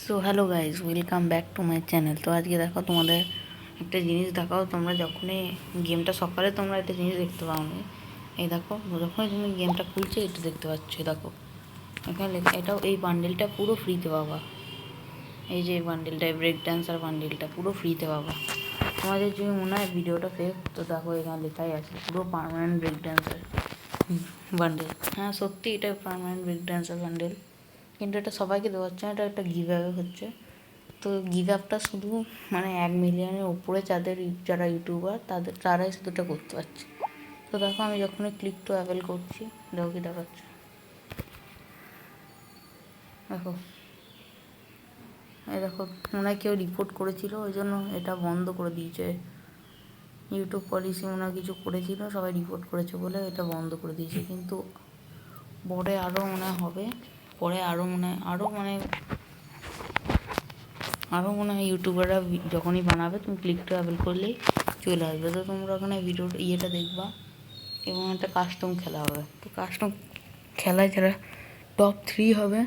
So hello guys, welcome back to my channel. তো আজকে দেখো তোমাদের একটা জিনিস দেখাও। তোমরা যখনই গেমটা সকালে তোমরা একটা জিনিস দেখতে পাওনি, এই দেখো যখনই তুমি গেমটা খুলছো এটা দেখতে পাচ্ছ। দেখো এখানে এটাও এই বান্ডেলটা পুরো ফ্রিতে পাবা। এই যে বান্ডেলটা, ব্রেক ডান্সার বান্ডেলটা পুরো ফ্রিতে পাবা। তোমাদের যদি মনে হয় ভিডিওটা ফেক, তো দেখো এখানে লেখাই আছে পুরো পার্মানেন্ট ব্রেক ডান্সার বান্ডেল। হ্যাঁ সত্যি এটা পার্মানেন্ট ব্রেক ডান্সার বান্ডেল, কিন্তু এটা সবাইকে দেওয়া হচ্ছে না, এটা একটা গিভ অ্যাওয়ে হচ্ছে। তো গিভ আপটা শুধু 1 মিলিয়নের উপরে যারা ইউটিউবার তারাই শুধু এটা করতে পারছে। তো দেখো আমি যখনই ক্লিক টু অ্যাভেল করছি, দেখো কি দেখাচ্ছে। দেখো এই দেখো মনে হয় কেউ রিপোর্ট করেছিল, ওই জন্য এটা বন্ধ করে দিয়েছে। ইউটিউব পলিসি মনে হয় কিছু করেছিল, সবাই রিপোর্ট করেছে বলে এটা বন্ধ করে দিয়েছে। কিন্তু পরে আরও মনে হবে, পরে আরও মনে হয় ইউটিউবাররা যখনই বানাবে তুমি ক্লিক টু অ্যাভেল করলেই চলে আসবে। তো তোমরা ওখানে ভিডিওটা দেখবা এবং একটা কাস্টম খেলা হবে। তো কাস্টম খেলায় যারা টপ 3 হবে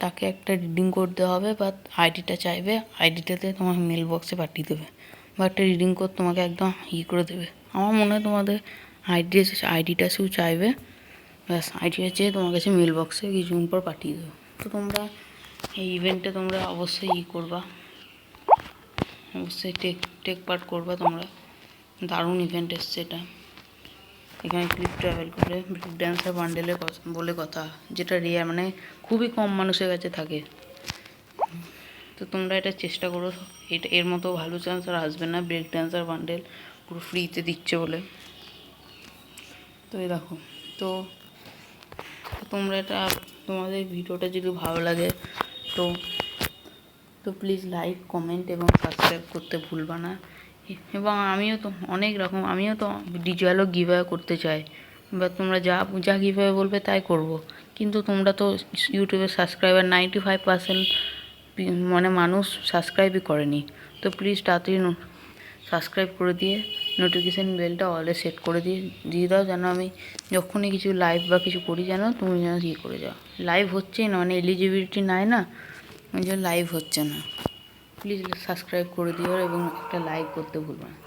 তাকে একটা রিডিং কোড দেওয়া হবে, বা আইডিটা চাইবে, আইডিটাতে তোমার মেল বক্সে পাঠিয়ে দেবে, বা একটা রিডিং কোড তোমাকে একদম করে দেবে। আমার মনে হয় তোমাদের আইডিটা শুধু চাইবে, ব্যাস আইডিটা চেয়ে তোমার কাছে মেল বক্সে কিছুদিন পর পাঠিয়ে দেবে। তো তোমরা এই ইভেন্টে তোমরা অবশ্যই করবা, অবশ্যই টেক পার্ট করবা তোমরা। দারুণ ইভেন্ট এসছে এটা। এখানে ক্লিক ট্রাভেল করে ব্রেক ড্যান্সার বান্ডেলের বলে কথা, যেটা রেয়ার, খুবই কম মানুষের কাছে থাকে। তো তোমরা এটা চেষ্টা করো, এর মতো ভালো চান্স আর আসবে না। ব্রেক ড্যান্সার বান্ডেল পুরো ফ্রিতে দিচ্ছে বলে। তো এই দেখো, তো তোমরা এটা, তোমাদের ভিডিওটা যদি ভালো লাগে তো তো প্লিজ লাইক, কমেন্ট এবং সাবস্ক্রাইব করতে ভুলবা না। এবং আমিও তো ডিজুয়ালও গিভঅ্যাওয়ে করতে চাই, বা তোমরা যা গিভঅ্যাওয়ে বলবে তাই করব। কিন্তু তোমরা তো ইউটিউবের সাবস্ক্রাইবার 95% মানুষ সাবস্ক্রাইবই করেনি। তো প্লিজ তাড়াতাড়ি সাবস্ক্রাইব করে দিয়ে নোটিফিকেশান বেলটা অলে সেট করে দিয়ে দাও, যেন আমি যখনই কিছু লাইভ বা কিছু করি যেন তুমি যেন করে যাও। লাইভ হচ্ছেই না, এলিজিবিলিটি নাই না, ওই জন্য লাইভ হচ্ছে না। প্লিজ সাবস্ক্রাইব করে দিও এবং একটা লাইক করতে ভুলবে না।